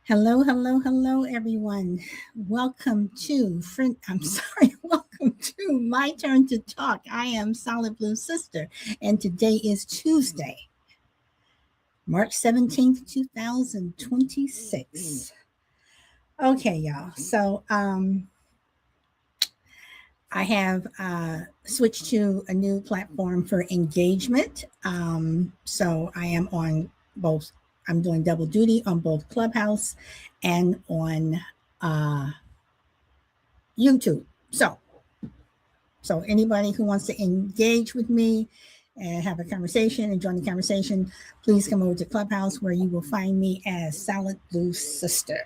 Hello, hello, hello, everyone. Welcome to friend. I'm sorry. Welcome to my turn to talk. I am Solid Blue Sister, and today is Tuesday, March 17th, 2026. Okay, y'all. I have switched to a new platform for engagement. So I am on both. I'm doing double duty on both Clubhouse and on uh, YouTube. So anybody who wants to engage with me and have a conversation and join the conversation, please come over to Clubhouse where you will find me as Solid Blue Sister.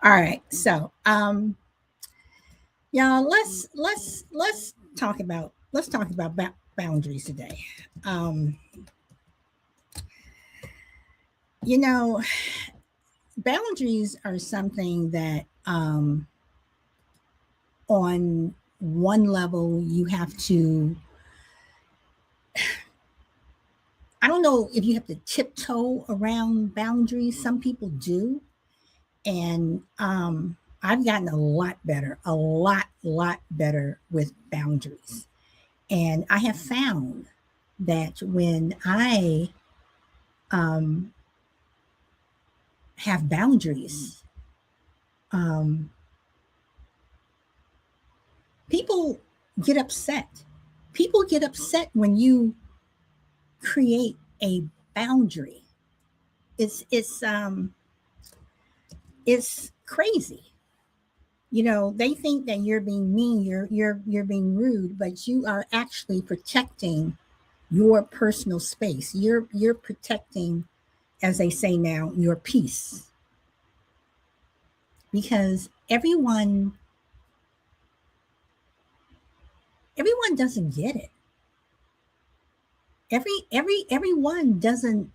All right, y'all, let's talk about boundaries today. Um, you know, boundaries are something that on one level you have to, I don't know if you have to tiptoe around boundaries. Some people do. And I've gotten a lot better with boundaries. And I have found that when I um, have boundaries, um, people get upset. People get upset when you create a boundary. It's crazy. They think that you're being mean, you're being rude, but you are actually protecting your personal space. You're protecting, as they say now, your peace. Because everyone doesn't get it. Everyone doesn't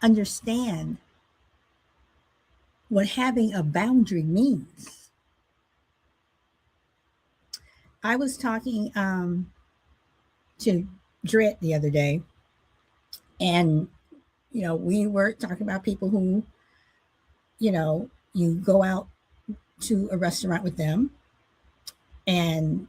understand what having a boundary means. I was talking to Dred the other day, and we were talking about people who, you go out to a restaurant with them, and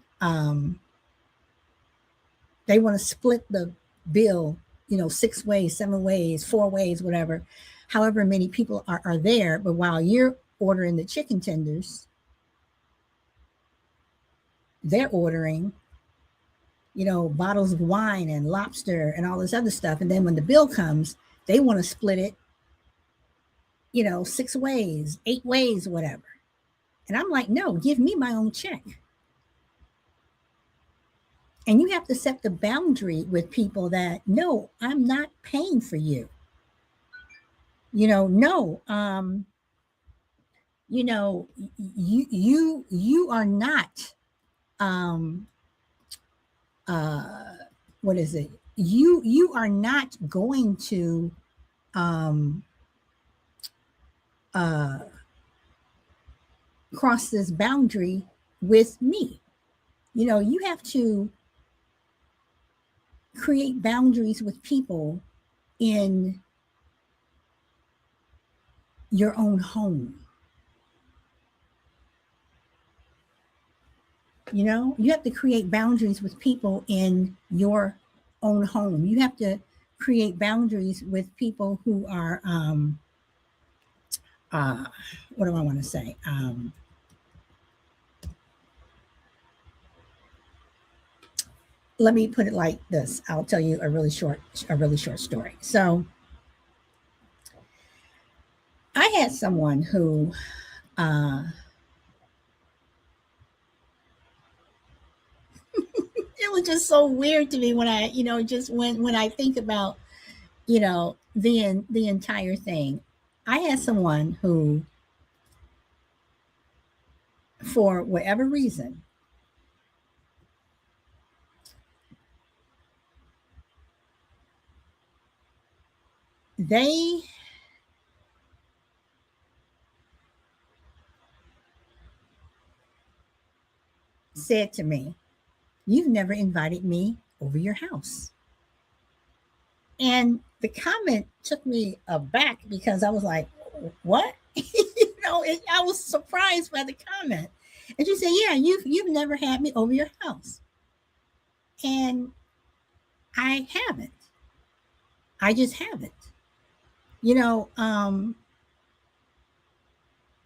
they want to split the bill, 6 ways, 7 ways, 4 ways, whatever, however many people are there. But while you're ordering the chicken tenders, they're ordering, bottles of wine and lobster and all this other stuff. And then when the bill comes, they want to split it, 6 ways, 8 ways, whatever. And I'm like, no, give me my own check. And you have to set the boundary with people that, no, I'm not paying for you. No, you are not, um, uh, what is it? You are not going to, um, uh, cross this boundary with me. You have to create boundaries with people in your own home. You have to create boundaries with people in your own home. You have to create boundaries with people who are, uh, what do I want to say? Let me put it like this. I'll tell you a really short story. So I had someone who, uh, it was just so weird to me when I, just when I think about, the entire thing. I had someone who, for whatever reason, they said to me, "You've never invited me over your house." And the comment took me aback because I was like, what? I was surprised by the comment. And she said, yeah, you've never had me over your house. And I haven't. I just haven't. You know,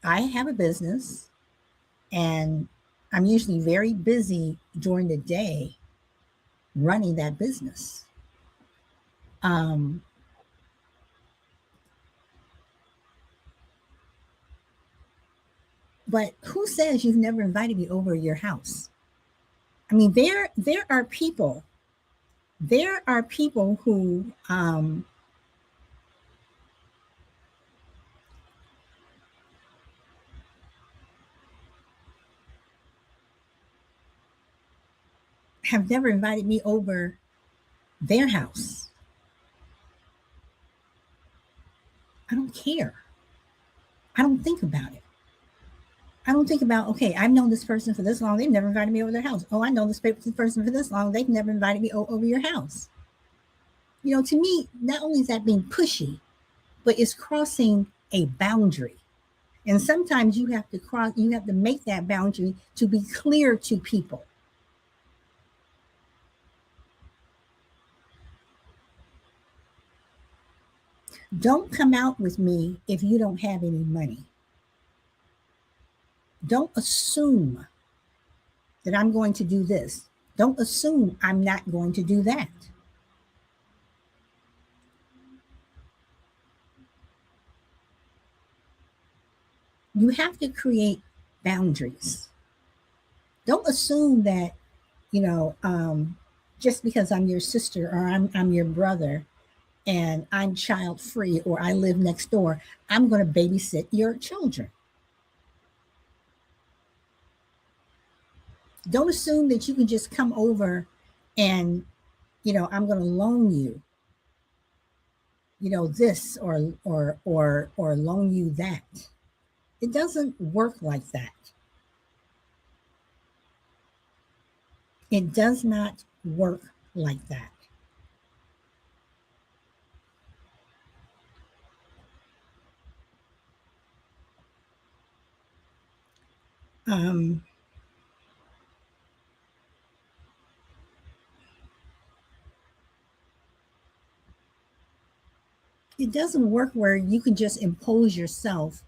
I have a business and I'm usually very busy during the day running that business. Um, but who says you've never invited me over your house? I mean, there are people who have never invited me over their house. I don't care. I don't think about it. I don't think about, okay, I've known this person for this long. They've never invited me over their house. Oh, I know this person for this long. They've never invited me over your house. To me, not only is that being pushy, but it's crossing a boundary. And sometimes you have to make that boundary to be clear to people. Don't come out with me if you don't have any money. Don't assume that I'm going to do this. Don't assume I'm not going to do that. You have to create boundaries. Don't assume that, you know, just because I'm your sister or I'm your brother and I'm child free or I live next door, I'm going to babysit your children. Don't assume that you can just come over and, I'm going to loan you, this or loan you that. It doesn't work like that. It does not work like that. Um, it doesn't work where you can just impose yourself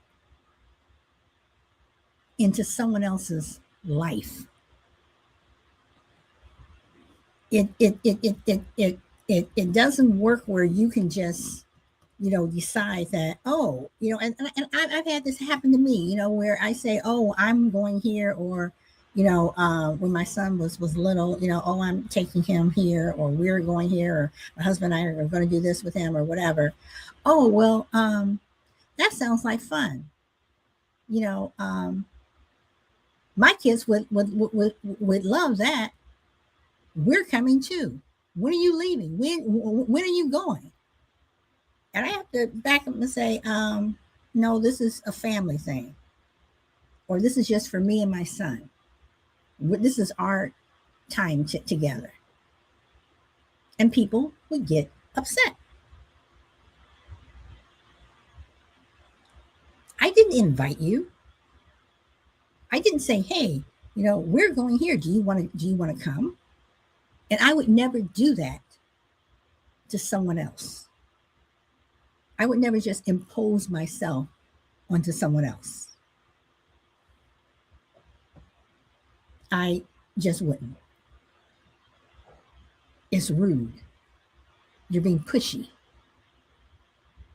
into someone else's life. It doesn't work where you can just decide that, oh, and I've had this happen to me, where I say, oh, I'm going here, or when my son was little, oh, I'm taking him here, or we're going here, or my husband and I are going to do this with him, or whatever. Oh, well, that sounds like fun. you know um my kids would love that. We're coming too. When are you leaving? When are you going? And I have to back up and say, no, this is a family thing, or this is just for me and my son. This is our time together. And people would get upset. I didn't invite you. I didn't say, hey, we're going here. Do you want to come? And I would never do that to someone else. I would never just impose myself onto someone else. I just wouldn't. It's rude. You're being pushy.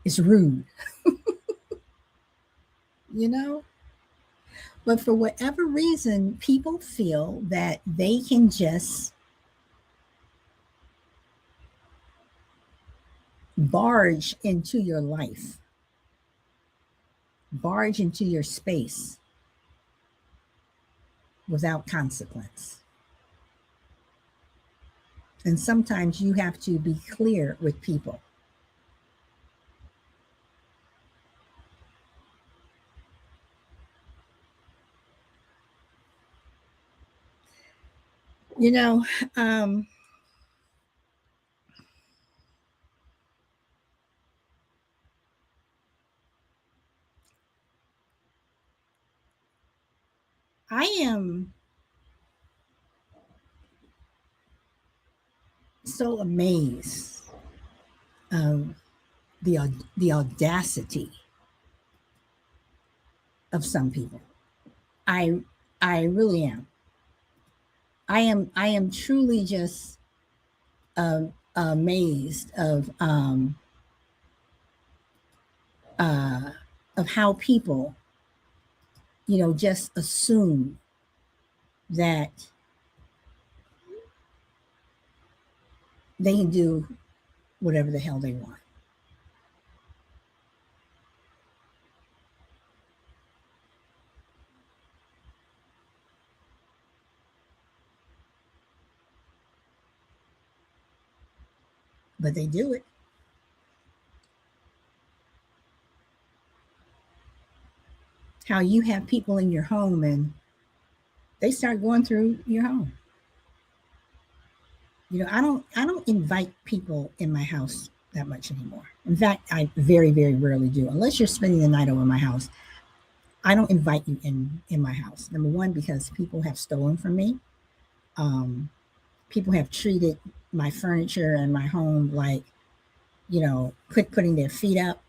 It's rude, you know? But for whatever reason, people feel that they can just barge into your life, barge into your space without consequence. And sometimes you have to be clear with people. You know, um, I am so amazed of the audacity of some people. I I really am. I am truly just amazed uh, of how people, just assume that they can do whatever the hell they want. But they do it. How you have people in your home and they start going through your home. I don't invite people in my house that much anymore. In fact, I very, very rarely do. Unless you're spending the night over my house, I don't invite you in my house. Number one, because people have stolen from me. Um, People have treated my furniture and my home like, putting their feet up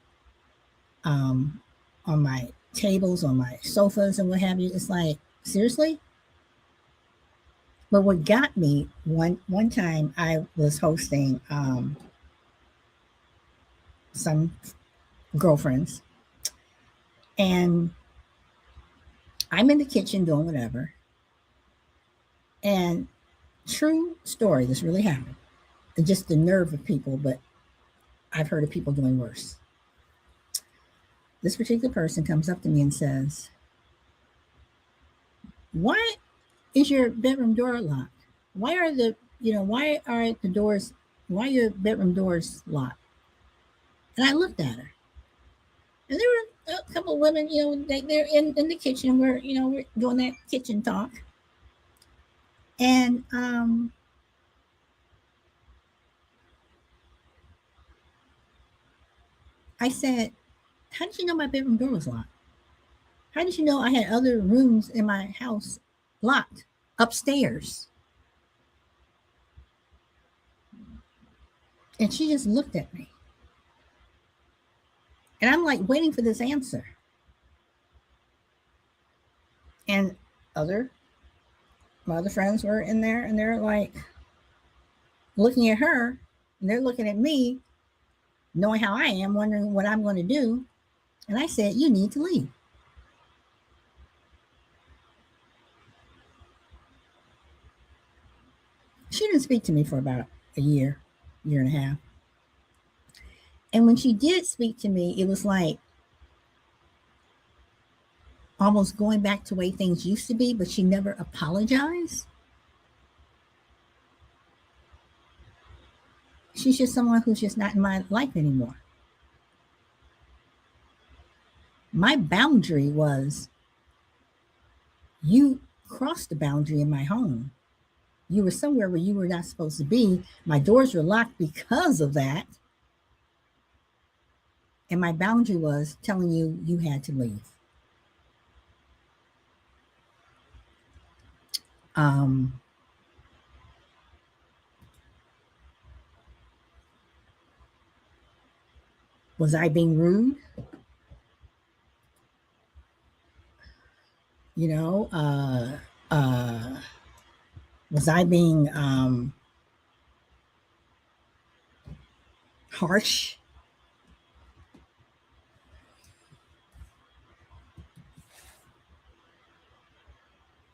um, on my tables, on my sofas, and what have you. It's like, seriously. But what got me, one time I was hosting some girlfriends, and I'm in the kitchen doing whatever. And true story, this really happened. And just the nerve of people, but I've heard of people doing worse. This particular person comes up to me and says, "Why is your bedroom door locked? Why are the doors, why are your bedroom doors locked?" And I looked at her, and there were a couple of women, they're in the kitchen. We're doing that kitchen talk. And I said, "How did you know my bedroom door was locked? How did you know I had other rooms in my house locked upstairs?" And she just looked at me. And I'm like waiting for this answer. And other my other friends were in there and they're like looking at her and they're looking at me, knowing how I am, wondering what I'm going to do. And I said, "You need to leave." She didn't speak to me for about a year and a half. And when she did speak to me, it was like almost going back to the way things used to be, but she never apologized. She's just someone who's just not in my life anymore. My boundary was, you crossed the boundary in my home. You were somewhere where you were not supposed to be. My doors were locked because of that. And my boundary was telling you you had to leave. Um, was I being rude? You know, was I being harsh?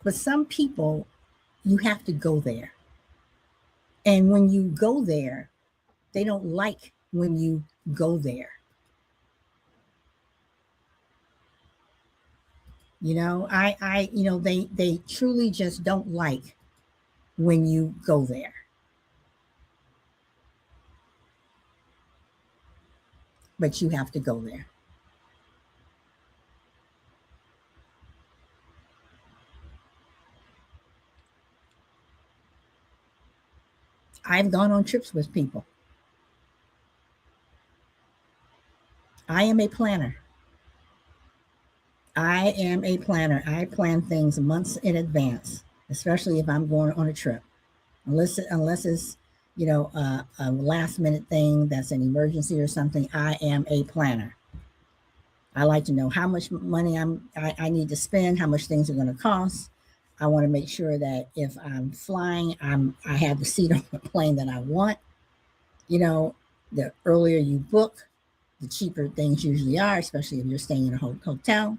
But some people, you have to go there. And when you go there, they don't like when you go there. They truly just don't like when you go there. But you have to go there. I've gone on trips with people. I am a planner. I am a planner. I plan things months in advance, especially if I'm going on a trip. Unless it's a last minute thing that's an emergency or something. I am a planner. I like to know how much money I need to spend, how much things are going to cost. I want to make sure that if I'm flying, I have the seat on the plane that I want. You know, the earlier you book, the cheaper things usually are, especially if you're staying in a hotel.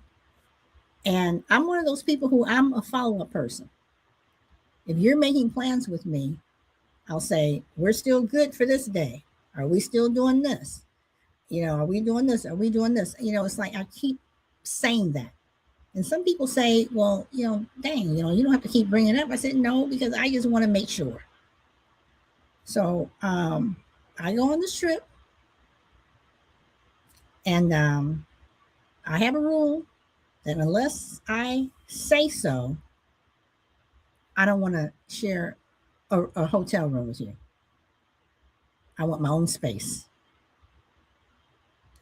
And I'm one of those people who I'm a follow up person. If you're making plans with me, I'll say, we're still good for this day. Are we still doing this? Are we doing this? Are we doing this? It's like I keep saying that. And some people say, well, dang, you don't have to keep bringing it up. I said, no, because I just want to make sure. So I go on this trip and I have a rule that unless I say so, I don't want to share a hotel room with you. I want my own space.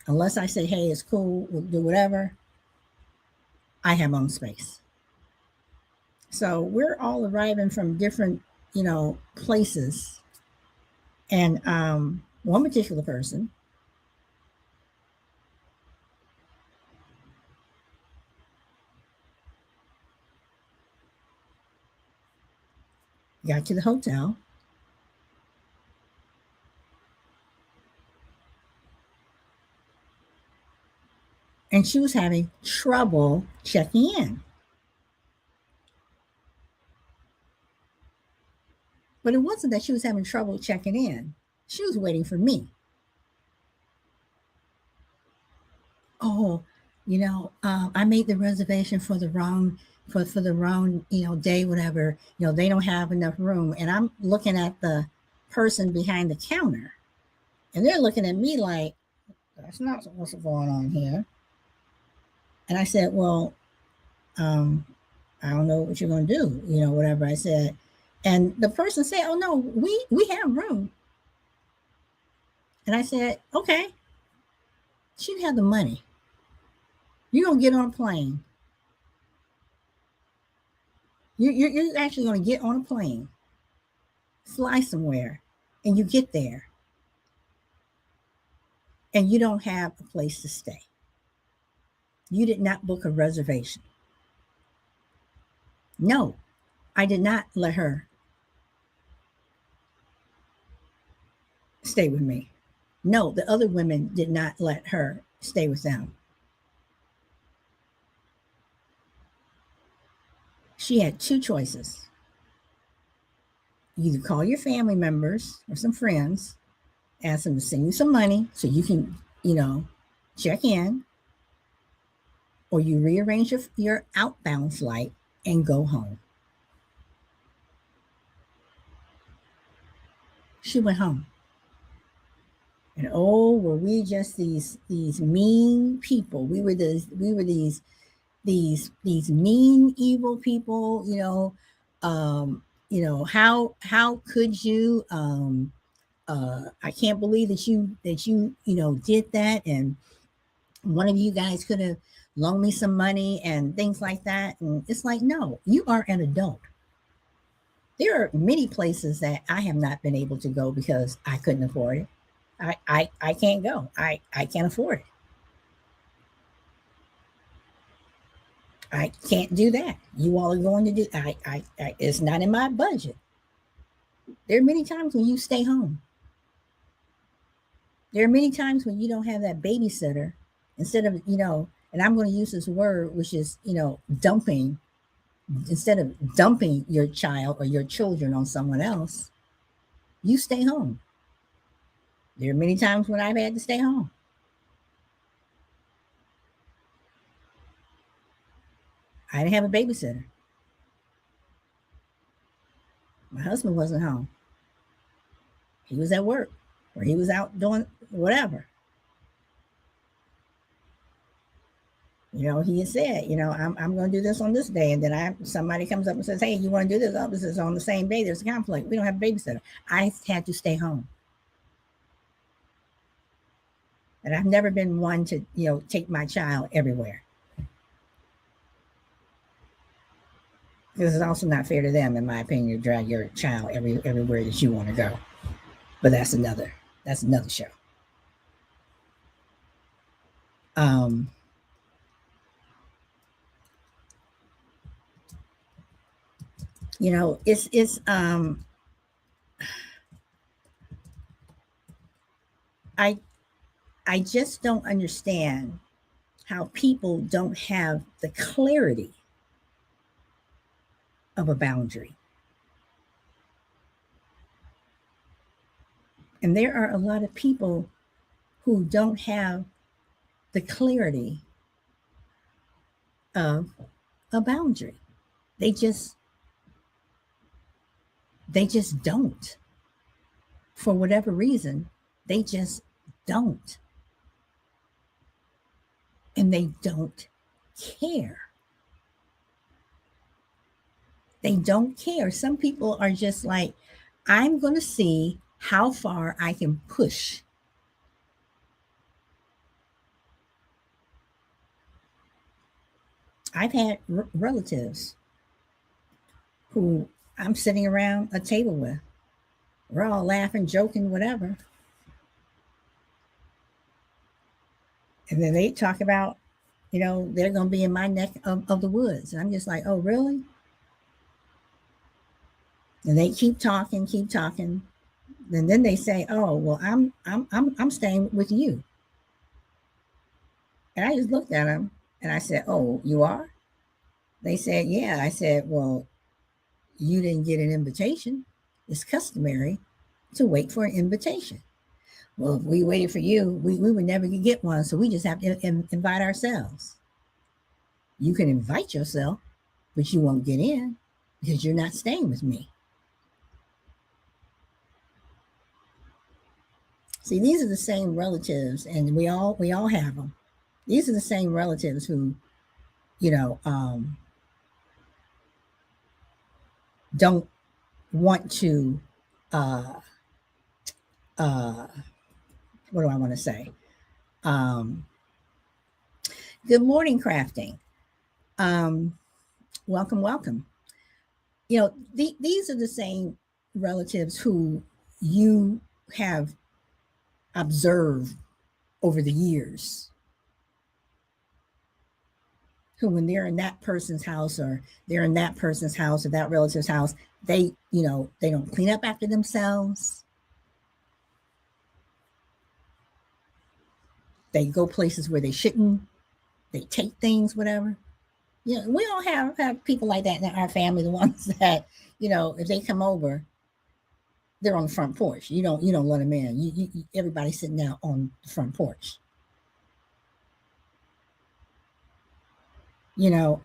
Unless I say, hey, it's cool, we'll do whatever, I have my own space. So we're all arriving from different, places. And one particular person got to the hotel and she was having trouble checking in. But it wasn't that she was having trouble checking in. She was waiting for me. Oh, I made the reservation for the wrong for the wrong, day, whatever. They don't have enough room. And I'm looking at the person behind the counter. And they're looking at me like, that's not what's going on here. And I said, well, um, I don't know what you're going to do, whatever I said. And the person said, oh, no, we have room. And I said, okay, she didn't have the money. You're going to get on a plane. You're actually going to get on a plane, fly somewhere, and you get there and you don't have a place to stay. You did not book a reservation. No, I did not let her stay with me. No, the other women did not let her stay with them. She had two choices. You either call your family members or some friends, ask them to send you some money so you can, check in, or you rearrange your outbound flight and go home. She went home. And oh, were we just these mean people? We were these mean evil people. How could you? I can't believe that you did that, and one of you guys could have loaned me some money and things like that. And it's like, no, you are an adult. There are many places that I have not been able to go because I couldn't afford it. I can't go. I can't afford it. I can't do that. You all are going to do. It's not in my budget. There are many times when you stay home. There are many times when you don't have that babysitter. Instead of and I'm going to use this word, which is dumping. Instead of dumping your child or your children on someone else, you stay home. There are many times when I've had to stay home. I didn't have a babysitter. My husband wasn't home. He was at work or he was out doing whatever. He had said, I'm going to do this on this day. And then somebody comes up and says, hey, you want to do this? Oh, this is on the same day. There's a conflict. We don't have a babysitter. I had to stay home. And I've never been one to, take my child everywhere. Because it's also not fair to them, in my opinion, to drag your child everywhere that you want to go. But that's another show. Um, it's I I just don't understand how people don't have the clarity of a boundary. And there are a lot of people who don't have the clarity of a boundary. They just they just don't. For whatever reason, they just don't. And they don't care. They don't care. Some people are just like, I'm going to see how far I can push. I've had relatives who I'm sitting around a table with. We're all laughing, joking, whatever. And then they talk about, they're going to be in my neck of the woods. And I'm just like, oh, really? And they keep talking, keep talking. And then they say, oh, well, I'm staying with you. And I just looked at them and I said, oh, you are? They said, yeah. I said, well, you didn't get an invitation. It's customary to wait for an invitation. Well, if we waited for you, we would never get one. So we just have to invite ourselves. You can invite yourself, but you won't get in because you're not staying with me. See, these are the same relatives, and we all have them. These are the same relatives who, you know, um, don't want to. Uh, uh, what do I want to say? Um, Good morning, crafting. Um, Welcome, welcome. These are the same relatives who you have observed over the years, who when they're in that person's house or they're in that person's house or that relative's house, they don't clean up after themselves. They go places where they shouldn't. They take things, whatever. We all have people like that in our family. The ones that, if they come over, they're on the front porch. You don't let them in. Everybody's sitting down on the front porch. You know,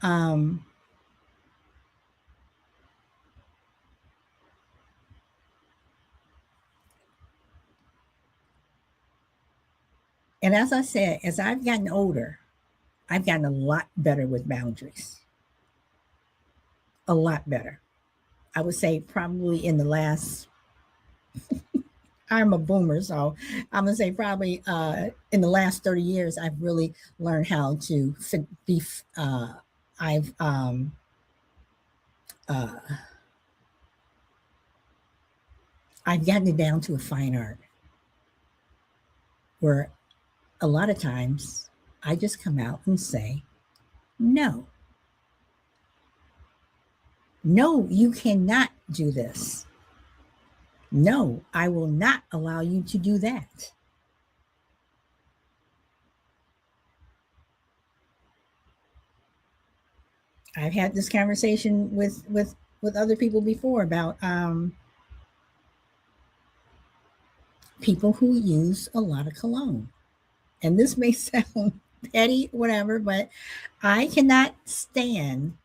and as I said, as I've gotten older, I've gotten a lot better with boundaries. A lot better. I would say probably in the last. I'm a boomer, so I'm gonna say probably in the last 30 years, I've really learned how to be. I've uh, I've gotten it down to a fine art where a lot of times I just come out and say, no, no, you cannot do this. No, I will not allow you to do that. I've had this conversation with other people before about people who use a lot of cologne. And this may sound petty, whatever, but I cannot stand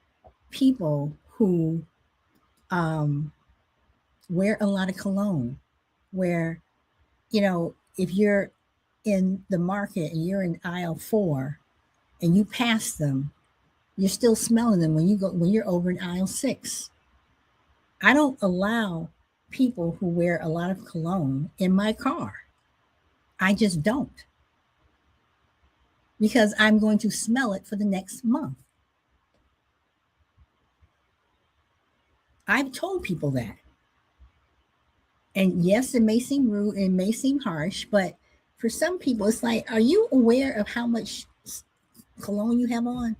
people who um, wear a lot of cologne. Where, if you're in the market and you're in aisle 4 and you pass them, you're still smelling them when you're over in aisle 6. I don't allow people who wear a lot of cologne in my car. I just don't, because I'm going to smell it for the next month. I've told people that. And yes, it may seem rude, it may seem harsh, but for some people, it's like, are you aware of how much cologne you have on?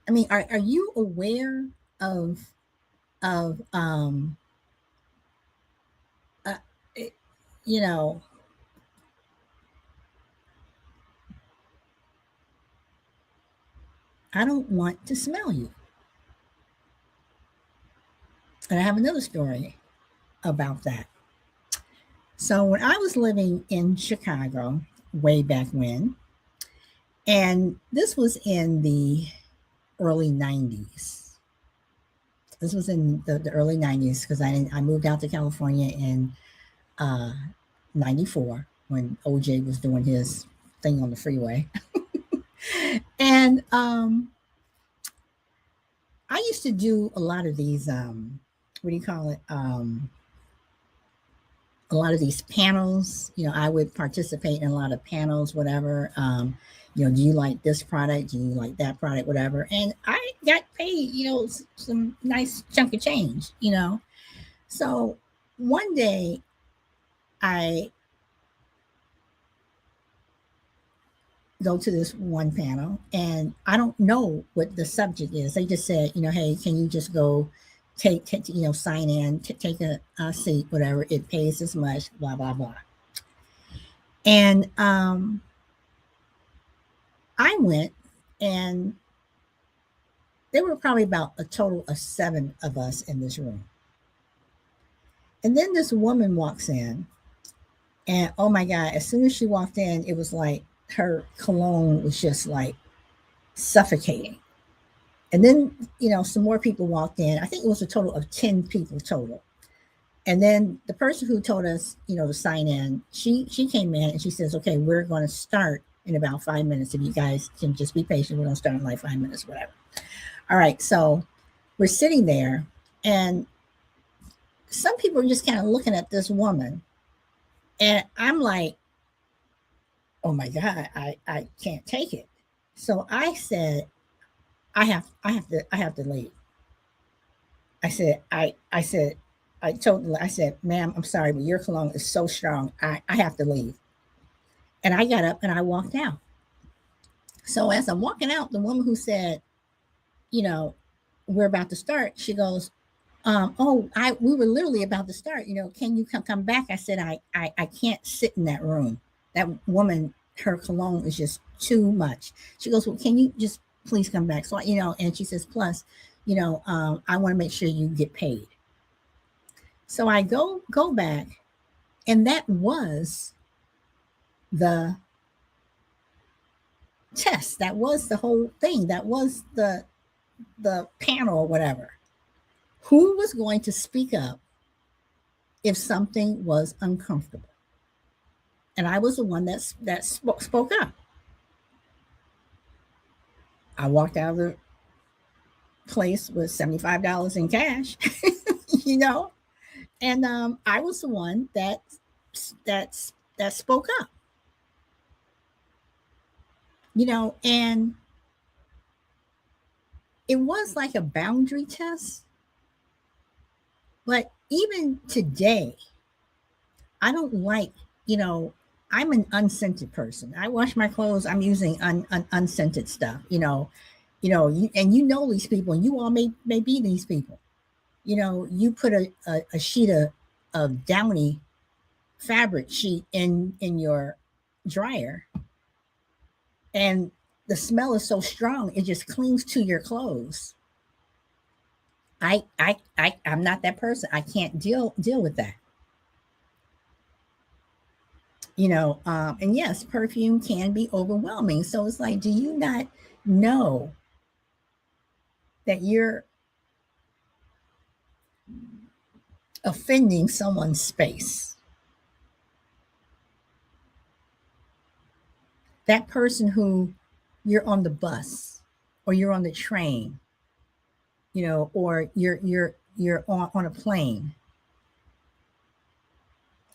I mean, are you aware of of uh, it- you know, I don't want to smell you. And I have another story about that. So when I was living in Chicago way back when, and this was in the early 90s. This was in the early 90s because I moved out to California in uh, 94 when OJ was doing his thing on the freeway. And I used to do a lot of these, what do you call it? A lot of these panels. I would participate in a lot of panels, whatever. Do you like this product? Do you like that product? Whatever. And I got paid, some nice chunk of change. So one day I go to this one panel and I don't know what the subject is. They just said, hey, can you just go take sign in, take a seat, whatever. It pays this much, blah, blah, blah. And I went, and there were probably about a total of 7 of us in this room. And then this woman walks in, and oh my God, as soon as she walked in, it was like her cologne was just like suffocating. And then, some more people walked in. I think it was a total of 10 people total. And then the person who told us, to sign in, she came in and she says, okay, we're going to start in about 5 minutes. If you guys can just be patient, we're going to start in like 5 minutes, whatever. All right. So we're sitting there, and some people are just kind of looking at this woman. And I'm like, oh my God, I can't take it. So I said, I have to leave. I said, ma'am, I'm sorry, but your cologne is so strong. I have to leave. And I got up and I walked out. So as I'm walking out, the woman who said, you know, we're about to start, she goes, we were literally about to start. Can you come back? I said, I can't sit in that room. That woman, her cologne is just too much. She goes, well, can you just please come back? So, and she says, plus, I want to make sure you get paid. So I go back, and that was the test. That was the whole thing. That was the panel or whatever. Who was going to speak up if something was uncomfortable? And I was the one that spoke up. I walked out of the place with $75 in cash, you know, and I was the one that spoke up, and it was like a boundary test. But even today, I don't like, you know, I'm an unscented person. I wash my clothes. I'm using unscented stuff, and these people, and you all may be these people. You put a sheet of downy fabric sheet in your dryer, and the smell is so strong it just clings to your clothes. I'm not that person. I can't deal with that. And yes, perfume can be overwhelming. So it's like, do you not know that you're offending someone's space? That person who you're on the bus or you're on the train, or you're on a plane,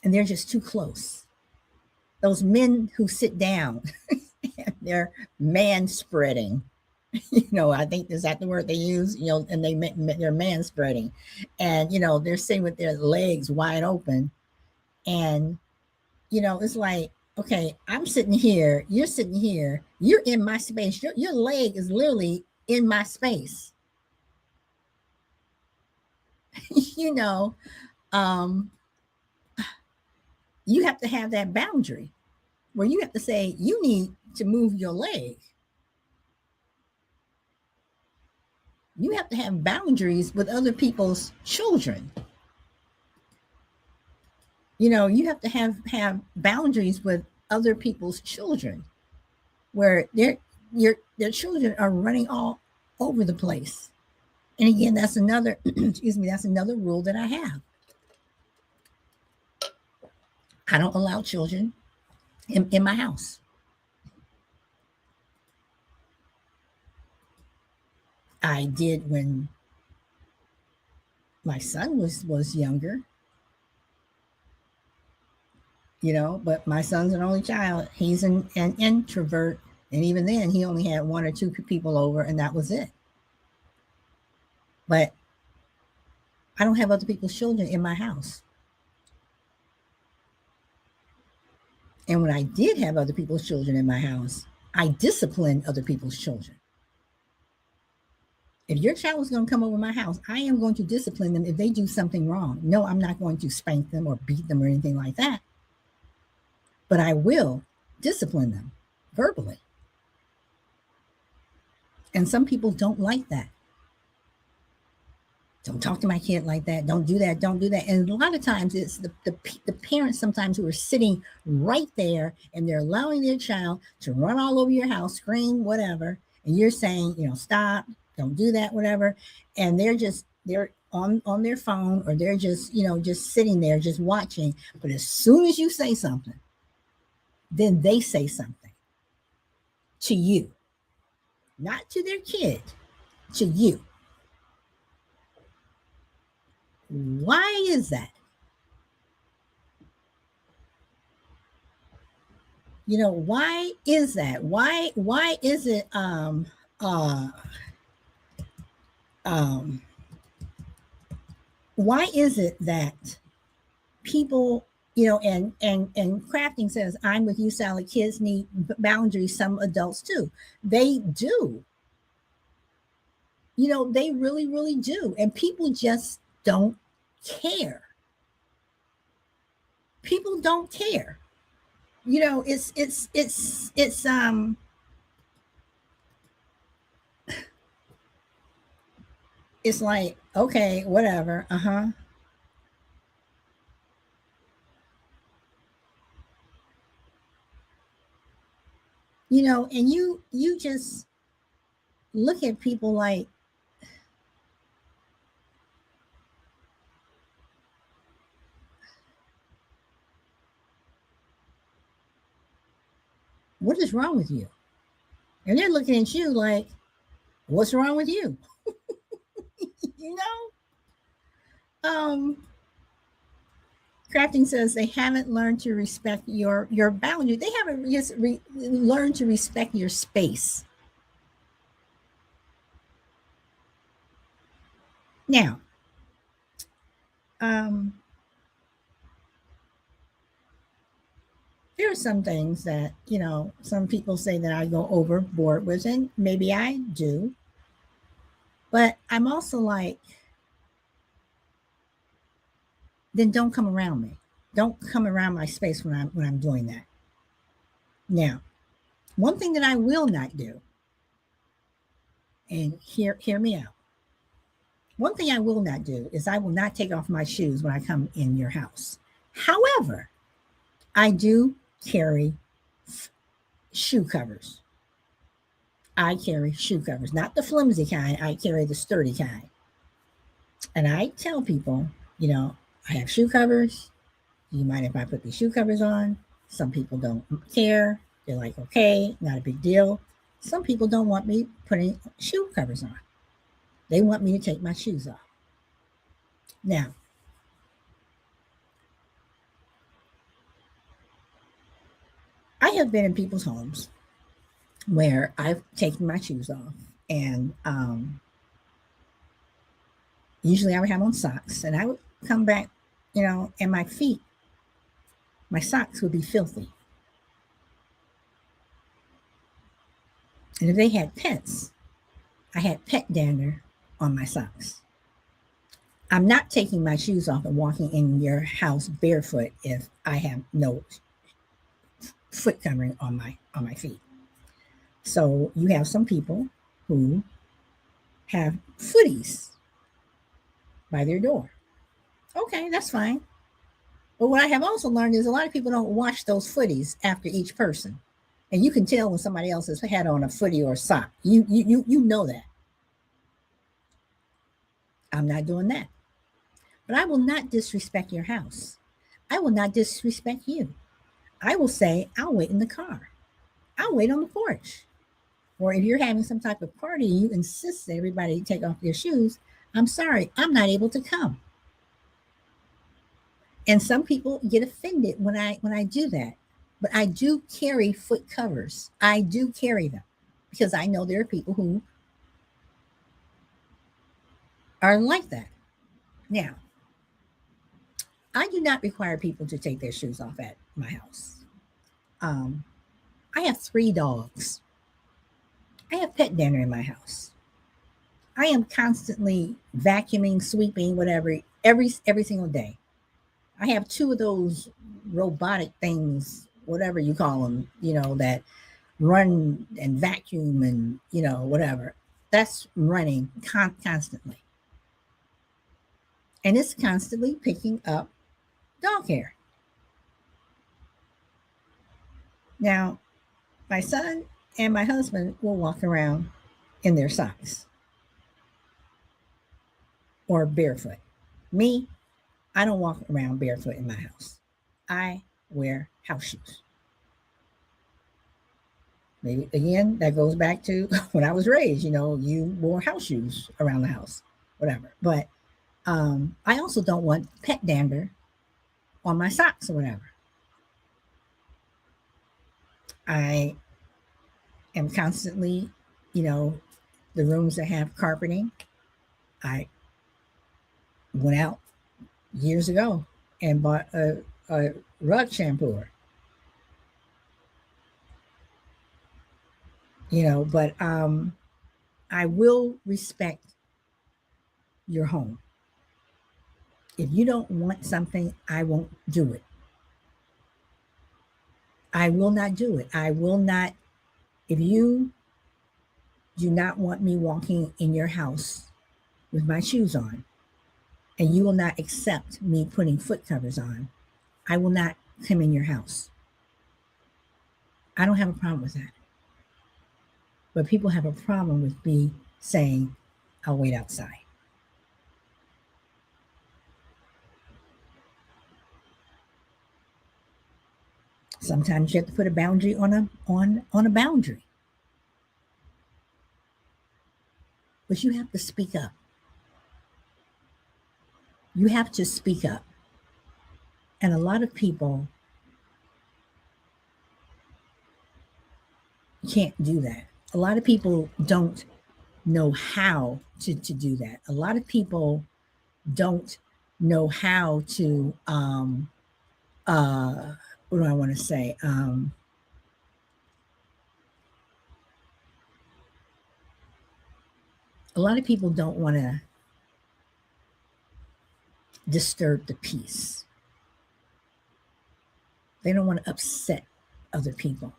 and they're just too close. Those men who sit down and they're man spreading. I think is that the word they use, and they're man spreading. And, they're sitting with their legs wide open. And, it's like, okay, I'm sitting here, you're sitting here, you're in my space. Your leg is literally in my space. you know, um, you have to have that boundary where you have to say, you need to move your leg. You have to have boundaries with other people's children. You have to have boundaries with other people's children where their children are running all over the place. And again, that's another excuse me, that's another rule that I have. I don't allow children in my house. I did when my son was younger, but my son's an only child. He's an introvert. And even then, he only had one or two people over, and that was it. But I don't have other people's children in my house. And when I did have other people's children in my house, I disciplined other people's children. If your child is going to come over my house, I am going to discipline them if they do something wrong. No, I'm not going to spank them or beat them or anything like that. But I will discipline them verbally. And some people don't like that. Don't talk to my kid like that. Don't do that. Don't do that. And a lot of times it's the parents sometimes who are sitting right there and they're allowing their child to run all over your house, scream, whatever. And you're saying, stop, don't do that, whatever. And they're on their phone, or they're just sitting there, just watching. But as soon as you say something, then they say something to you, not to their kid, to you. Why is that? Why is that? Why is it um why is it that people, and crafting says, I'm with you, Sally, kids need boundaries, some adults too. They do. They really, really do. And people just don't care. People don't care. It's like, okay, whatever. Uh-huh. And you just look at people like, what is wrong with you? And they're looking at you like, what's wrong with you? you know? Crafting says they haven't learned to respect your boundary. They haven't just learned to respect your space. Now, there are some things that, some people say that I go overboard with, and maybe I do. But I'm also like, then don't come around me. Don't come around my space when I'm doing that. Now, one thing that I will not do, and hear me out. One thing I will not do is I will not take off my shoes when I come in your house. However, I do carry shoe covers. I carry shoe covers, not the flimsy kind. I carry the sturdy kind. And I tell people, I have shoe covers. Do you mind if I put these shoe covers on? Some people don't care. They're like, okay, not a big deal. Some people don't want me putting shoe covers on. They want me to take my shoes off. Now, I have been in people's homes where I've taken my shoes off And usually I would have on socks, and I would come back, and my feet, my socks would be filthy. And if they had pets, I had pet dander on my socks. I'm not taking my shoes off and walking in your house barefoot if I have no foot covering on my feet. So you have some people who have footies by their door. Okay, that's fine. But what I have also learned is a lot of people don't wash those footies after each person. And you can tell when somebody else has had on a footy or a sock. You know that. I'm not doing that. But I will not disrespect your house. I will not disrespect you. I will say, I'll wait in the car. I'll wait on the porch. Or if you're having some type of party and you insist that everybody take off their shoes, I'm sorry, I'm not able to come. And some people get offended when I do that. But I do carry foot covers. I do carry them because I know there are people who are like that. Now, I do not require people to take their shoes off at my house. Um, I have 3 dogs. I have pet dinner in my house. I am constantly vacuuming, sweeping, whatever, every single day. I have 2 of those robotic things, whatever you call them, that run and vacuum and whatever. That's running constantly, and it's constantly picking up dog hair. Now, my son and my husband will walk around in their socks or barefoot. Me, I don't walk around barefoot in my house. I wear house shoes. Maybe again, that goes back to when I was raised. You wore house shoes around the house, whatever. But I also don't want pet dander on my socks or whatever. I am constantly, the rooms that have carpeting. I went out years ago and bought a rug shampooer. But I will respect your home. If you don't want something, I won't do it. I will not do it. I will not. If you do not want me walking in your house with my shoes on, and you will not accept me putting foot covers on, I will not come in your house. I don't have a problem with that. But people have a problem with me saying, I'll wait outside. Sometimes you have to put a boundary on a boundary. But you have to speak up. You have to speak up. And a lot of people can't do that. A lot of people don't know how to do that. A lot of people don't know how to what do I want to say? A lot of people don't want to disturb the peace. They don't want to upset other people.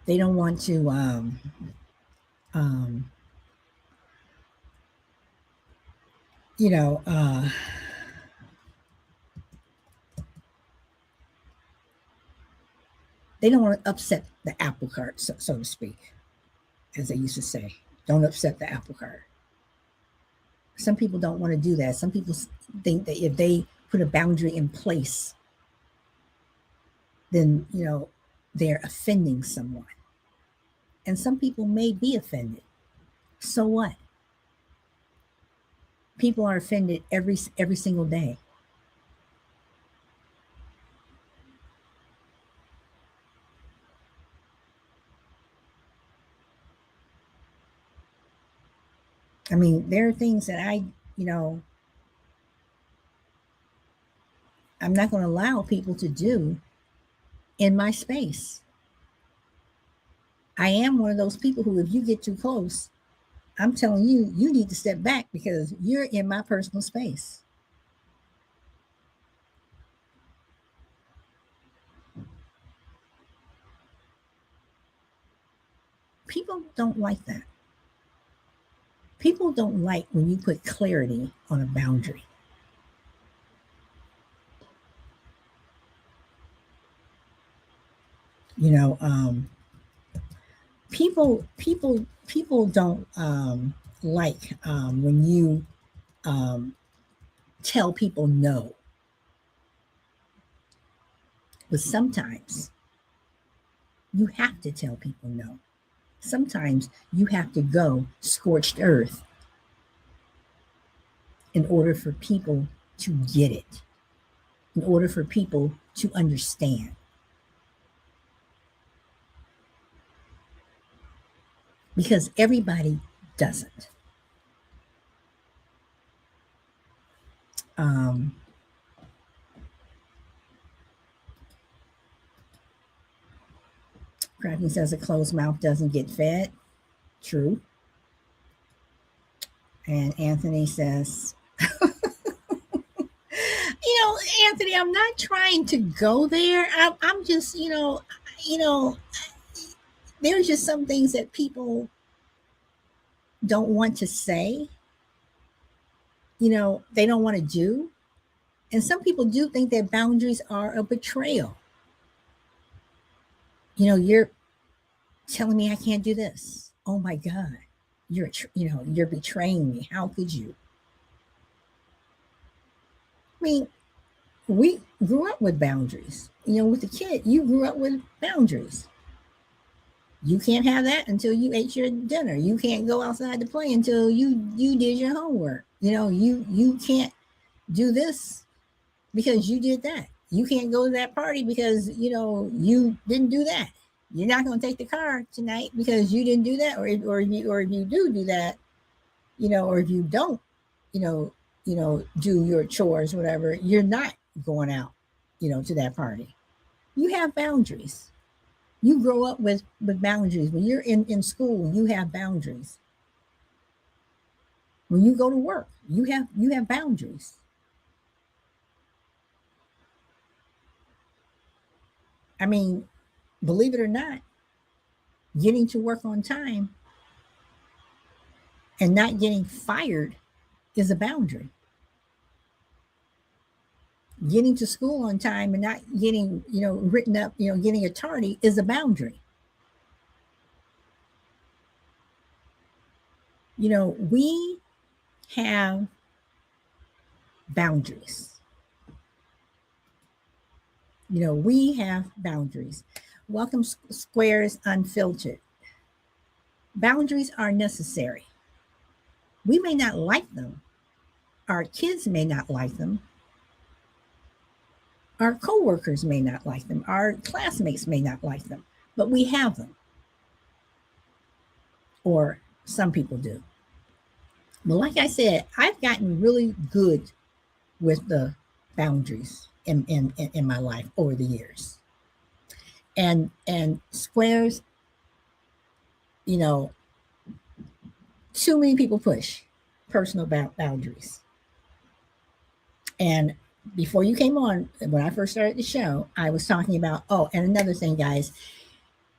They don't want to um, you know, they don't want to upset the apple cart, so to speak, as they used to say. Don't upset the apple cart. Some people don't want to do that. Some people think that if they put a boundary in place, then, they're offending someone. And some people may be offended. So what? People are offended every single day. I mean, there are things that I'm not going to allow people to do in my space. I am one of those people who, if you get too close, I'm telling you, you need to step back because you're in my personal space. People don't like that. People don't like when you put clarity on a boundary. You know, people don't like when you um, tell people no. But sometimes you have to tell people no. Sometimes you have to go scorched earth in order for people to get it, in order for people to understand. Because everybody doesn't. Um, Crafty says a closed mouth doesn't get fed. True. And Anthony says, Anthony, I'm not trying to go there. I'm just, you know, there's just some things that people don't want to say, they don't want to do. And some people do think that boundaries are a betrayal. You're telling me I can't do this. Oh my God. You're betraying me. How could you? I mean, we grew up with boundaries. With the kid, you grew up with boundaries. You can't have that until you ate your dinner. You can't go outside to play until you did your homework. You can't do this because you did that. You can't go to that party because you didn't do that. You're not going to take the car tonight because you didn't do that, or if you do that, or if you don't, do your chores, whatever. You're not going out, to that party. You have boundaries. You grow up with boundaries. When you're in school, you have boundaries. When you go to work, you have boundaries. I mean, believe it or not, getting to work on time and not getting fired is a boundary. Getting to school on time and not getting, written up, getting a tardy is a boundary. We have boundaries. We have boundaries. Welcome, Squares Unfiltered. Boundaries are necessary. We may not like them. Our kids may not like them. Our coworkers may not like them. Our classmates may not like them, but we have them. Or some people do. But like I said, I've gotten really good with the boundaries in my life over the years. And Squares, you know, too many people push personal boundaries. And before you came on, when I first started the show, I was talking about, oh, and another thing, guys,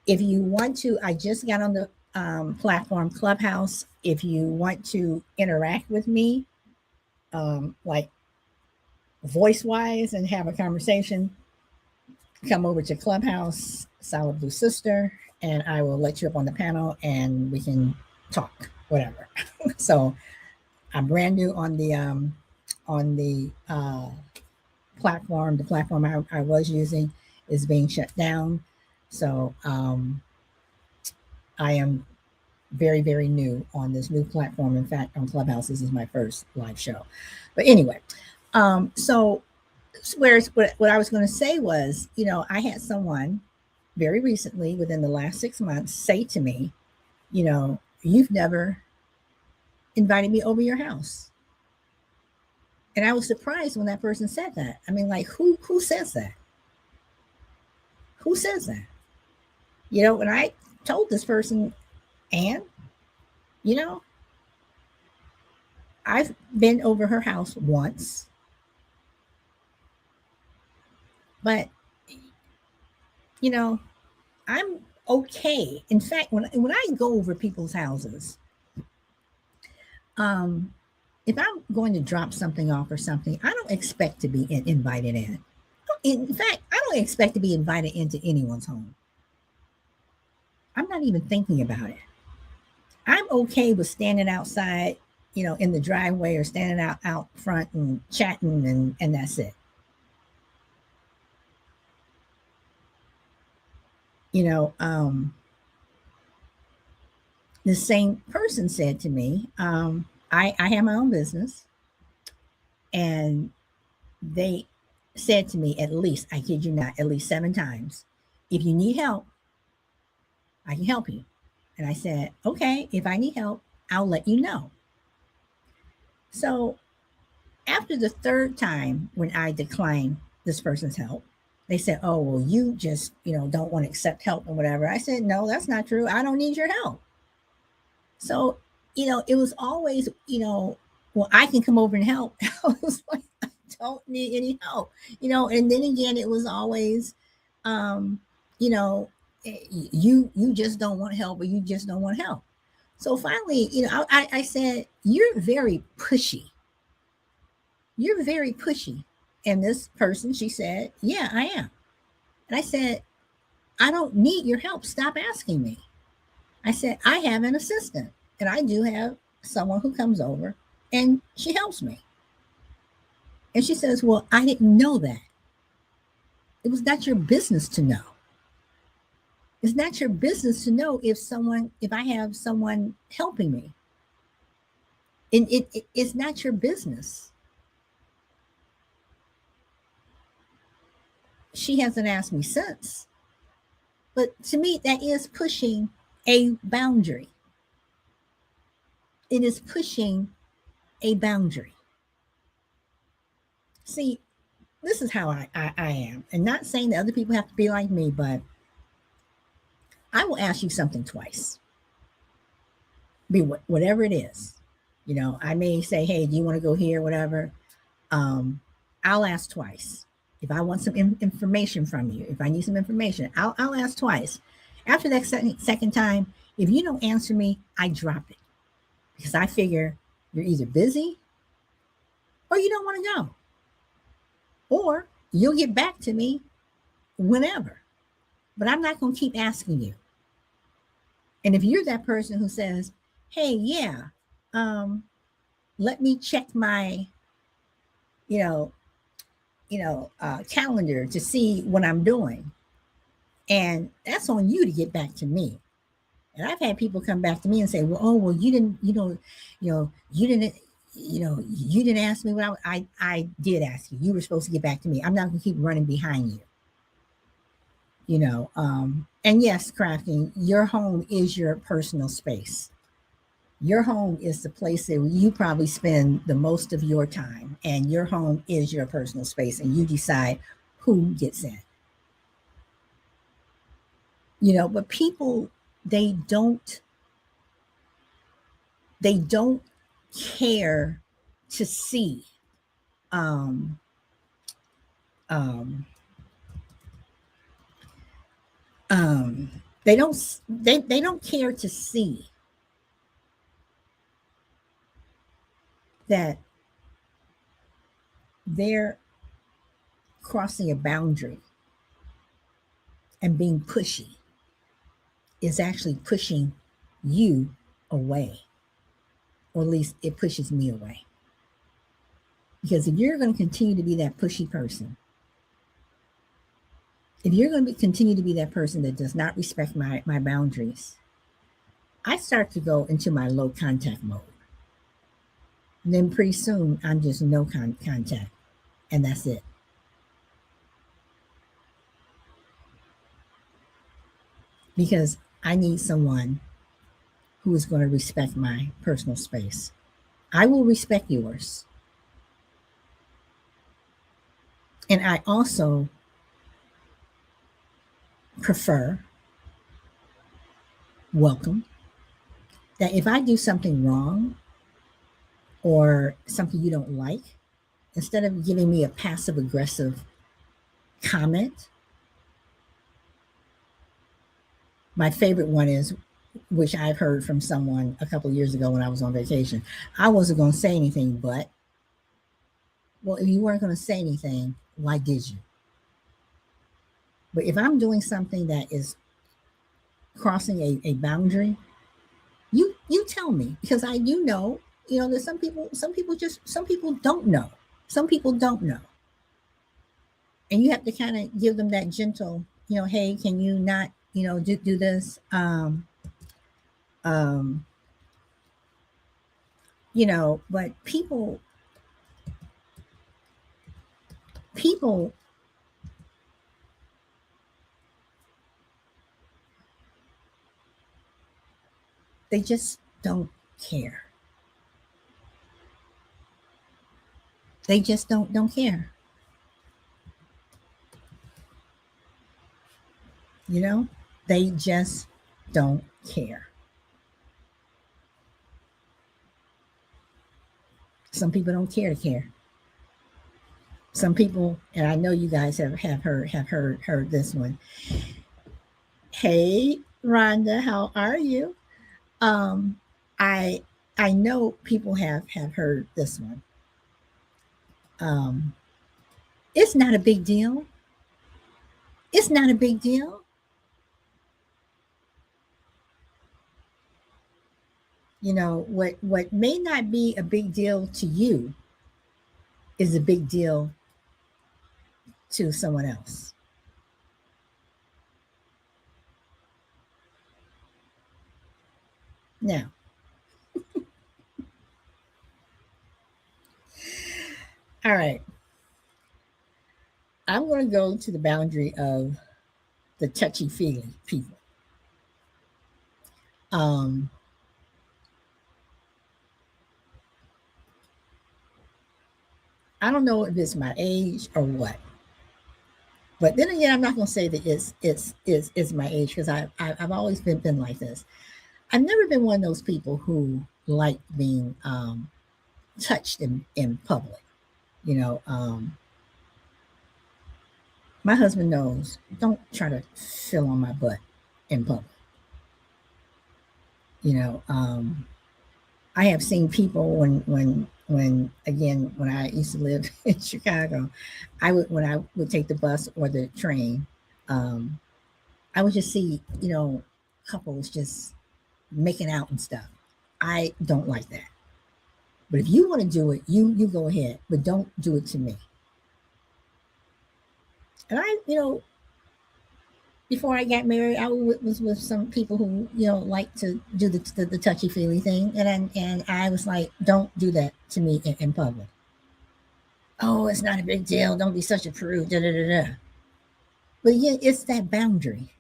if you want to, I just got on the platform Clubhouse. If you want to interact with me, like voice wise, and have a conversation, come over to Clubhouse, Solid Blue Sister, and I will let you up on the panel and we can talk, whatever. So I'm brand new on the platform. The platform I was using is being shut down. So I am very, very new on this new platform. In fact, on Clubhouse, this is my first live show. But anyway, so whereas what I was going to say was, I had someone very recently, within the last 6 months, say to me, you've never invited me over your house. And I was surprised when that person said that. I mean, like, who says that? Who says that? And I told this person, and you know, I've been over her house once, but you know, I'm okay. In fact, when I go over people's houses, um, if I'm going to drop something off or something, I don't expect to be invited in. In fact, I don't expect to be invited into anyone's home. I'm not even thinking about it. I'm okay with standing outside, in the driveway, or standing out front and chatting, and that's it. You know, the same person said to me, I have my own business, and they said to me, at least, I kid you not, at least 7 times, if you need help, I can help you. And I said, okay, if I need help, I'll let you know. So after the third time, when I declined this person's help, they said, oh, well, you just, don't want to accept help or whatever. I said, no, that's not true. I don't need your help. So, it was always, well, I can come over and help. I was like, I don't need any help, and then again, it was always, um, you know, you just don't want help, or you just don't want help. So finally, I said, you're very pushy. You're very pushy. And this person, she said, yeah, I am. And I said, I don't need your help. Stop asking me. I said, I have an assistant, and I do have someone who comes over and she helps me. And she says, well, I didn't know that. It was not your business to know. It's not your business to know if I have someone helping me. And it's not your business. She hasn't asked me since. But to me, that is pushing a boundary. It is pushing a boundary. See, this is how I am. And not saying that other people have to be like me, but I will ask you something twice. Be whatever it is. I may say, hey, do you want to go here, whatever. I'll ask twice. If I want some information from you, if I need some information, I'll ask twice. After that second time, if you don't answer me, I drop it, because I figure you're either busy or you don't want to go, or you'll get back to me whenever. But I'm not going to keep asking you. And if you're that person who says, hey, yeah, let me check my, calendar to see what I'm doing, and that's on you to get back to me. And I've had people come back to me and say, well, oh, well, you didn't, you didn't ask me what I did ask you. You were supposed to get back to me. I'm not going to keep running behind you. And yes, crafting, your home is your personal space. Your home is the place that you probably spend the most of your time, and your home is your personal space, and you decide who gets in. But people, they don't care to see um, um, they don't care to see that they're crossing a boundary, and being pushy is actually pushing you away, or at least it pushes me away. Because if you're going to continue to be that pushy person, if you're going to continue to be that person that does not respect my boundaries, I start to go into my low contact mode. And then pretty soon I'm just no contact, and that's it. Because I need someone who is going to respect my personal space. I will respect yours. And I also prefer, welcome, that if I do something wrong or something you don't like, instead of giving me a passive aggressive comment, my favorite one is, which I've heard from someone a couple of years ago when I was on vacation. I wasn't going to say anything, but, well, if you weren't going to say anything, why did you? But if I'm doing something that is crossing a boundary, you tell me, because I do know, there's some people don't know. Some people don't know. And you have to kind of give them that gentle, hey, can you not, do this? Um, but people, they just don't care. They just don't care. You know, they just don't care. Some people don't care to care. Some people, and I know you guys have heard this one. Hey, Rhonda, how are you? Um, I I know people have heard this one. Um, it's not a big deal. It's not a big deal. What may not be a big deal to you is a big deal to someone else. Now, all right, I'm going to go to the boundary of the touchy feely people. Um, I don't know if it's my age or what, but then again, I'm not going to say that it's my age, because I've always been like this. I've never been one of those people who like being touched in public. You know, my husband knows, don't try to fill on my butt in public. You know, I have seen people when again, when I used to live in Chicago, when I would take the bus or the train, um, I would just see, couples just making out and stuff. I don't like that. But if you want to do it, you go ahead, but don't do it to me. And before I got married, I was with some people who like to do the touchy feely thing, and I was like, don't do that to me in public. Oh, it's not a big deal. Don't be such a prude. Da da da da. But yeah, it's that boundary.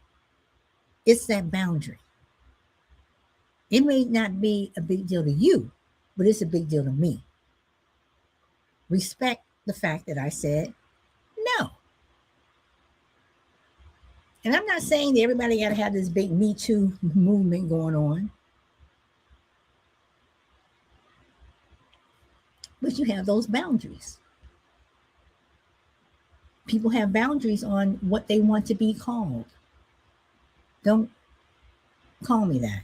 It's that boundary. It may not be a big deal to you, but it's a big deal to me. Respect the fact that I said no. And I'm not saying that everybody got to have this big Me Too movement going on, but you have those boundaries. People have boundaries on what they want to be called. Don't call me that.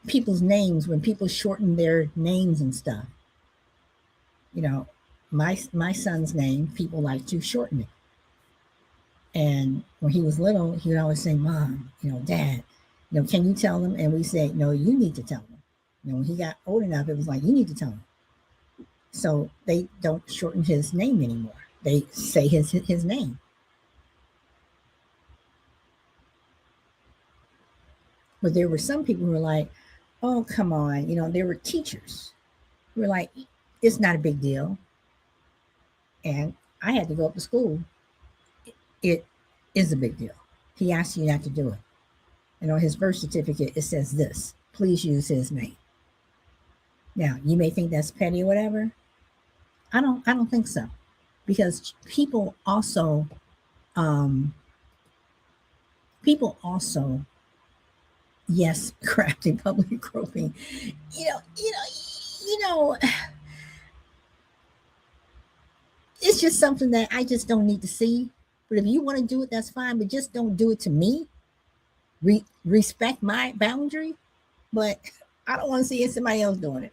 People's names, when people shorten their names and stuff. You know, my son's name, people like to shorten it. And when he was little, he would always say, "Mom, Dad, can you tell them?" And we say, "No, you need to tell them." When he got old enough, it was like, "You need to tell them." So they don't shorten his name anymore. They say his name. But there were some people who were like, "Oh, come on." There were teachers who were like, "It's not a big deal." And I had to go up to school. It is a big deal. He asked you not to do it. And on his birth certificate, it says this, please use his name. Now, you may think that's petty or whatever. I don't think so. Because um, people also, yes, crafting, public groping. You know, you know, you know, it's just something that I just don't need to see. But if you want to do it, that's fine. But just don't do it to me. Respect my boundary. But I don't want to see somebody else doing it.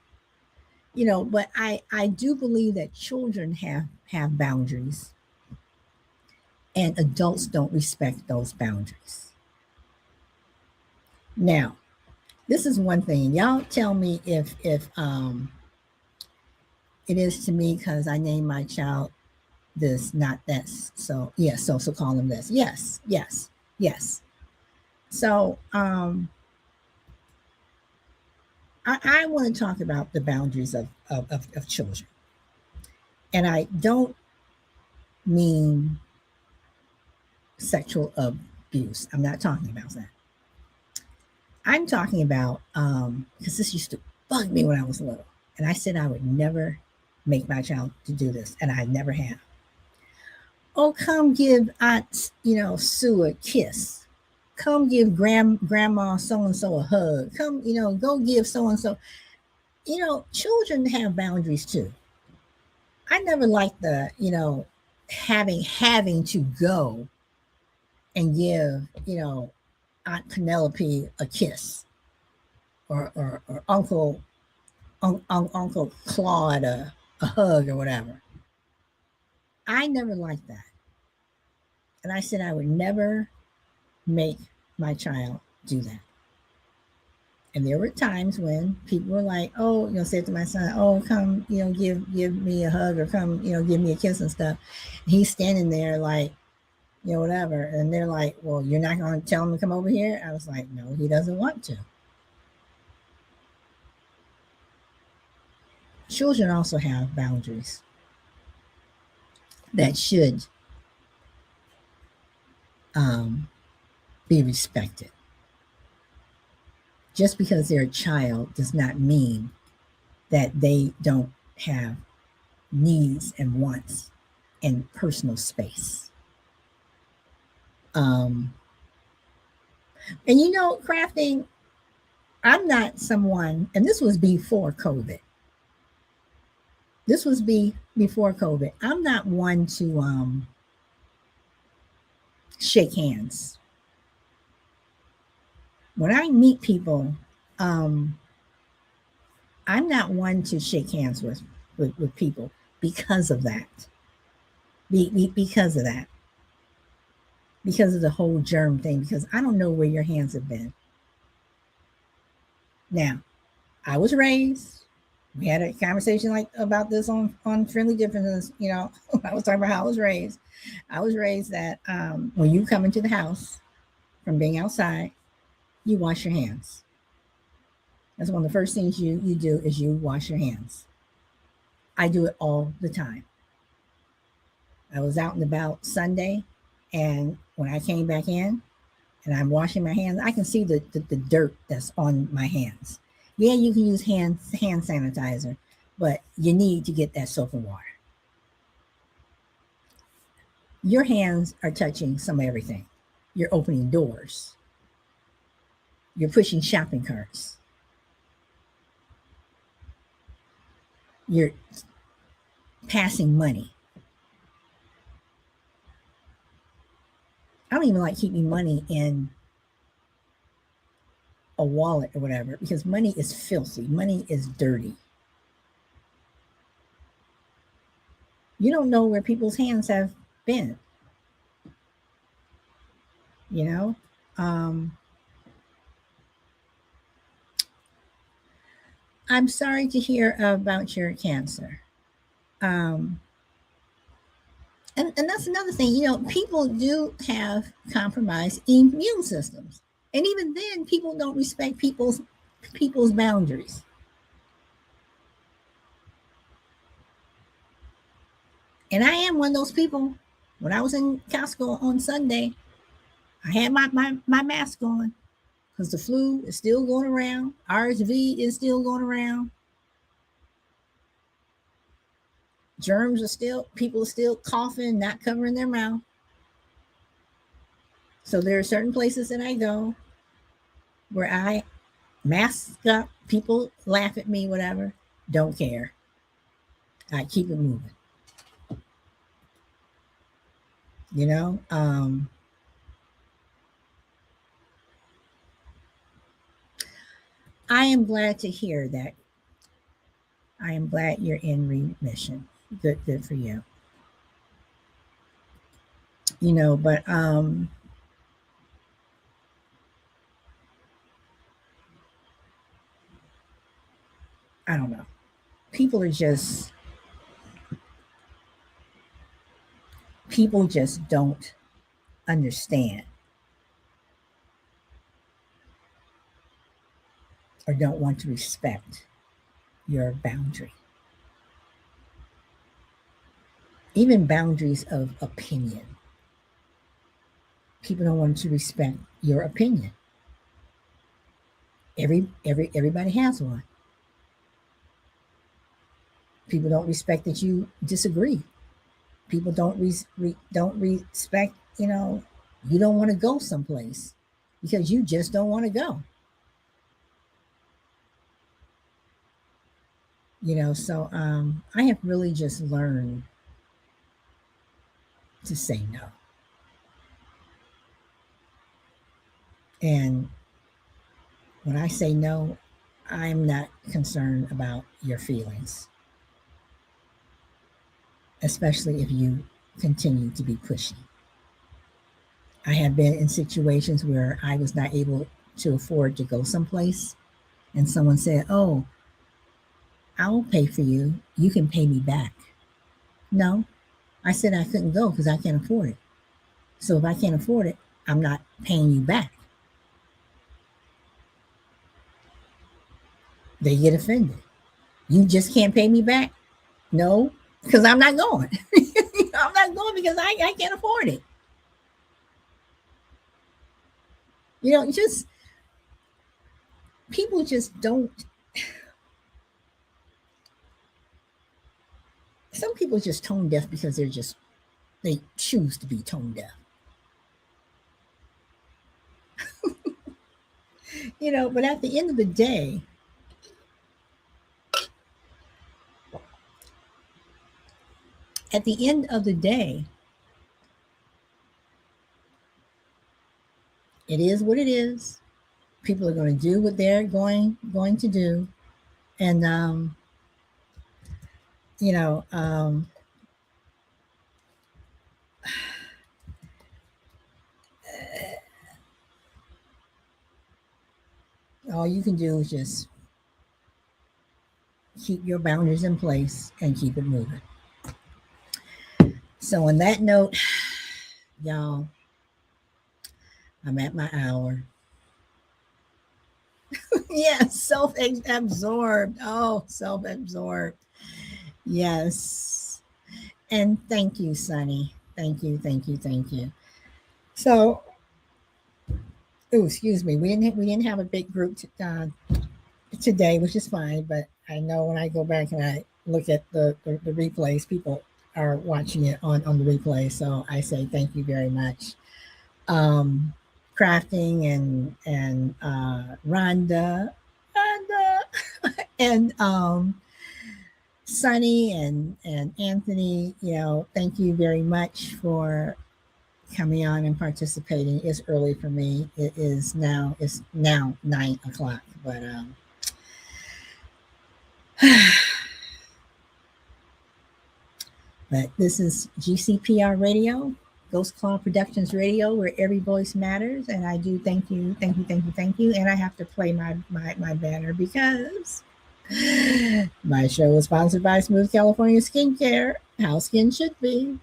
But I do believe that children have boundaries, and adults don't respect those boundaries. Now, this is one thing. Y'all tell me if it is to me, because I named my child this, not this. So yes, so call him this. Yes, yes, yes. So I want to talk about the boundaries of children. And I don't mean sexual abuse. I'm not talking about that. I'm talking about, because this used to bug me when I was little. And I said I would never make my child to do this, and I never have. Oh, come give Aunt, Sue a kiss. Come give grandma so and so a hug. Come, go give so and so. Children have boundaries too. I never liked the, having to go and give, Aunt Penelope a kiss, or Uncle Claude a hug or whatever. I never liked that. And I said I would never make my child do that. And there were times when people were like, oh, said to my son, oh, come, give me a hug, or come, give me a kiss and stuff. And he's standing there like, whatever. And they're like, well, you're not going to tell him to come over here? I was like, no, he doesn't want to. Children also have boundaries that should be respected. Just because they're a child does not mean that they don't have needs and wants and personal space. And crafting, I'm not someone, and this was before COVID. Before COVID. I'm not one to shake hands. When I meet people, I'm not one to shake hands with people because of that. Because of that. Because of the whole germ thing, because I don't know where your hands have been. Now, I was raised, we had a conversation like about this on Friendly Differences, I was talking about how I was raised. I was raised that when you come into the house from being outside, you wash your hands. That's one of the first things you do is you wash your hands. I do it all the time. I was out and about Sunday, and when I came back in and I'm washing my hands, I can see the dirt that's on my hands. Yeah, you can use hand sanitizer, but you need to get that soap and water. Your hands are touching some of everything. You're opening doors. You're pushing shopping carts. You're passing money. I don't even like keeping money in a wallet or whatever, because money is filthy. Money is dirty. You don't know where people's hands have been. I'm sorry to hear about your cancer. Um, and that's another thing. People do have compromised immune systems, and even then, people don't respect people's boundaries. And I am one of those people. When I was in Costco on Sunday, I had my mask on. because the flu is still going around. RSV is still going around. Germs are still, people are still coughing, not covering their mouth. So there are certain places that I go where I mask up. People laugh at me, whatever. Don't care. I keep it moving. You know, I am glad to hear that. I am glad you're in remission. Good for you. You know, but I don't know. People are just people just don't understand or don't want to respect your boundary. Even boundaries of opinion. People don't want to respect your opinion. Everybody has one. People don't respect that you disagree. People don't respect, you don't want to go someplace because you just don't want to go. So I have really just learned to say no. And when I say no, I'm not concerned about your feelings, especially if you continue to be pushy. I have been in situations where I was not able to afford to go someplace, and someone said, "Oh, I'll pay for you. You can pay me back." No, I said I couldn't go because I can't afford it. So if I can't afford it, I'm not paying you back. They get offended. You just can't pay me back? No, because I'm not going. I'm not going because I can't afford it. Just people just don't. Some people just tone deaf because they choose to be tone deaf. But at the end of the day, at the end of the day, it is what it is. People are going to do what they're going to do, and you know, all you can do is just keep your boundaries in place and keep it moving. So, on that note, y'all, I'm at my hour. Yes, self-absorbed. Oh, self-absorbed. Yes. And thank you, Sunny. Thank you, thank you, thank you. So, oh, excuse me. We didn't have a big group today, which is fine. But I know when I go back and I look at the replays, people are watching it on the replay. So I say thank you very much. Um, Crafting and Rhonda, and Sunny and Anthony. Thank you very much for coming on and participating. It's early for me. It's now 9 o'clock, but but this is GCPR Radio, Ghost Cloud Productions Radio, where every voice matters. And I do thank you, thank you, thank you, thank you. And I have to play my banner because my show is sponsored by Smooth California Skincare, how skin should be.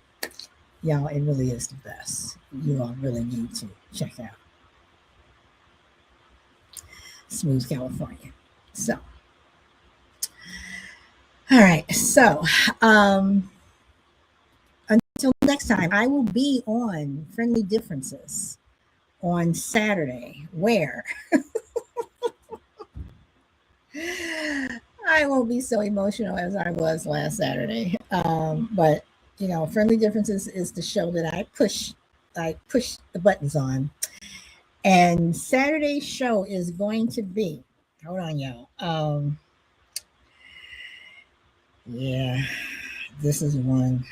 Y'all, it really is the best. You all really need to check out Smooth California. So, all right. So, until next time, I will be on Friendly Differences on Saturday, where I won't be so emotional as I was last Saturday. But Friendly Differences is the show that I push the buttons on. And Saturday's show is going to be, hold on, y'all. Yeah, this is one.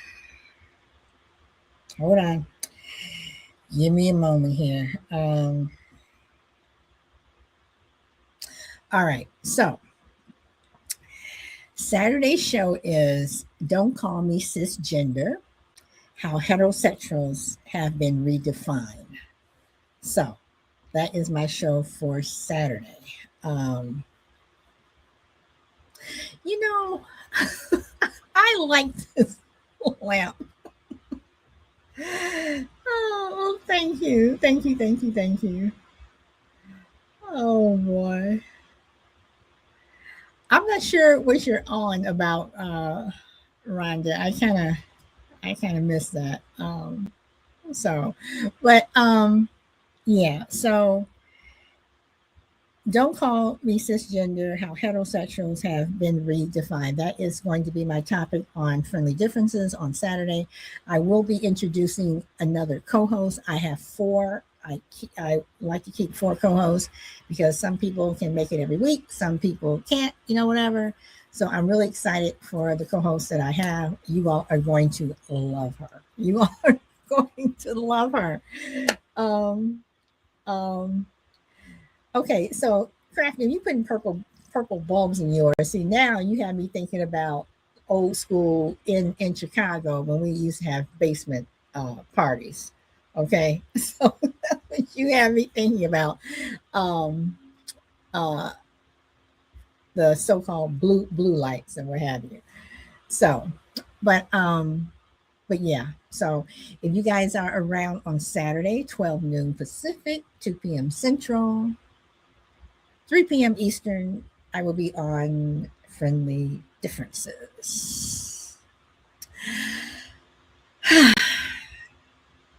Hold on. Give me a moment here. All right. So Saturday's show is Don't Call Me Cisgender, How Heterosexuals Have Been Redefined. So that is my show for Saturday. Um, you know, I like this lamp. Oh, thank you. Thank you. Thank you. Thank you. Oh boy. I'm not sure what you're on about, Rhonda. I kind of missed that. So, but yeah. So don't call me cisgender, how heterosexuals have been redefined. That is going to be my topic on Friendly Differences on Saturday. I will be introducing another co host. I have four. I like to keep four co hosts because some people can make it every week, some people can't, whatever. So I'm really excited for the co host that I have. You all are going to love her. You all are going to love her. Um, um, Okay, so Crafty, you putting purple bulbs in yours. See, now you have me thinking about old school in Chicago when we used to have basement parties. Okay, so that's what you have me thinking about, um, uh, the so-called blue lights and what have you. So, but um, but yeah. So if you guys are around on Saturday, 12 noon Pacific, 2 p.m. Central, 3 p.m. Eastern, I will be on Friendly Differences,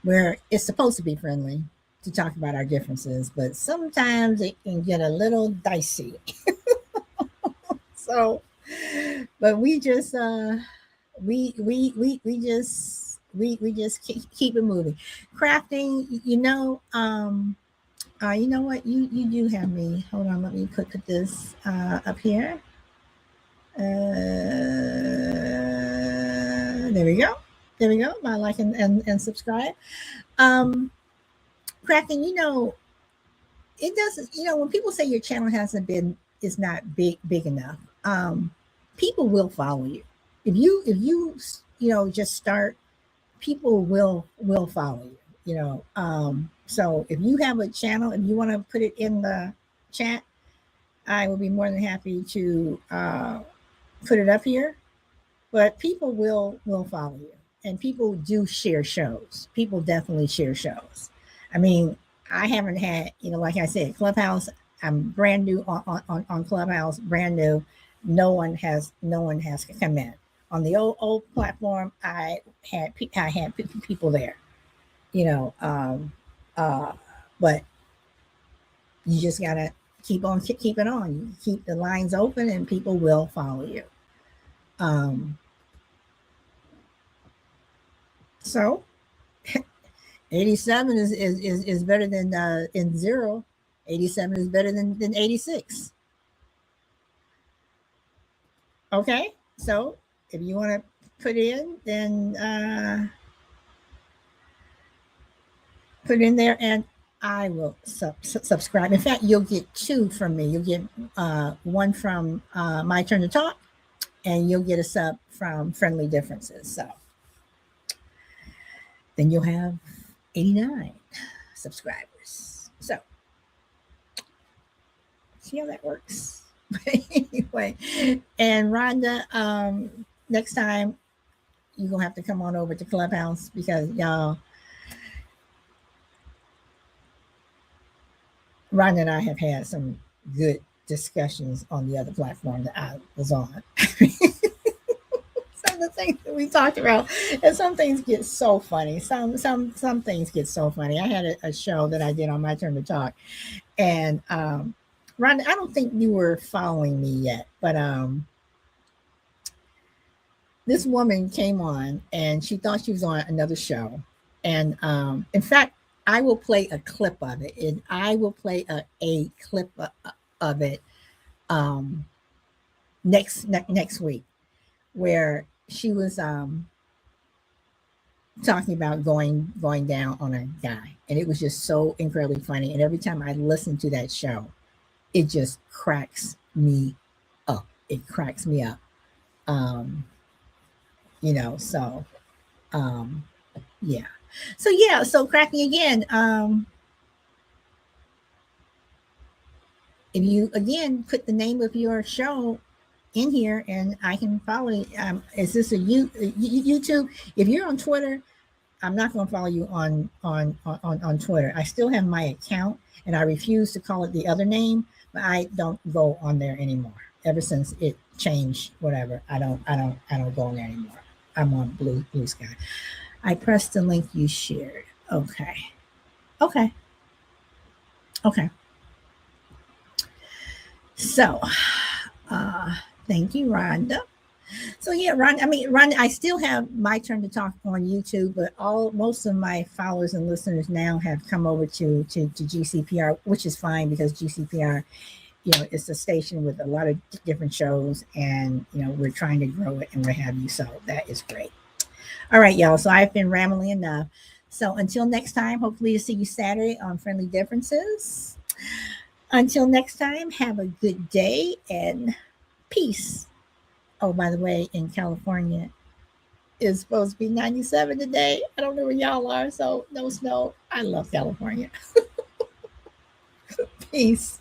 where it's supposed to be friendly to talk about our differences, but sometimes it can get a little dicey. So, but we just keep it moving. Crafting, you know what? You do have me. Hold on, let me put this up here. There we go. There we go. My like and subscribe. Um, Crafting, it doesn't. When people say your channel hasn't been is not big enough, people will follow you. If you just start, people will follow you. So if you have a channel and you want to put it in the chat, I will be more than happy to put it up here. But people will follow you, and people do share shows. People definitely share shows. I mean, I haven't had, like I said, Clubhouse. I'm brand new on Clubhouse, brand new. No one has come in on the old platform. I had people there, you know. Uh, but you just gotta keep it on. You keep the lines open, and people will follow you. Um, so 87 is better than in zero. 87 is better than 86. Okay, so if you want to put in, then put in there, and I will subscribe. In fact, you'll get two from me. You'll get one from My Turn to Talk, and you'll get a sub from Friendly Differences. So then you'll have 89 subscribers. So see how that works. But anyway, and Rhonda, next time you're gonna have to come on over to Clubhouse because y'all, Rhonda and I have had some good discussions on the other platform that I was on. Some the things that we talked about, and some things get so funny. Some things get so funny. I had a show that I did on My Turn to Talk, and Rhonda, I don't think you were following me yet, but this woman came on and she thought she was on another show. And in fact, I will play a clip of it. And I will play a clip of it um, next week, where she was talking about going down on a guy, and it was just so incredibly funny. And every time I listen to that show, it just cracks me up. It cracks me up. Um, so um, yeah. So cracking again. If you again put the name of your show in here and I can follow you. Is this a YouTube? If you're on Twitter, I'm not going to follow you on Twitter. I still have my account and I refuse to call it the other name, but I don't go on there anymore. Ever since it changed, whatever, I don't go on there anymore. I'm on Blue Sky. I pressed the link you shared. Okay. Okay. Okay. So, thank you, Rhonda. So yeah, Rhonda, I still have My Turn to Talk on YouTube, but most of my followers and listeners now have come over to GCPR, which is fine because GCPR, it's a station with a lot of different shows, and we're trying to grow it and what have you. So that is great. All right, y'all. So I've been rambling enough. So until next time, hopefully to see you Saturday on Friendly Differences. Until next time, have a good day and peace. Oh, by the way, in California, it's supposed to be 97 today. I don't know where y'all are, so no snow. I love California. Peace.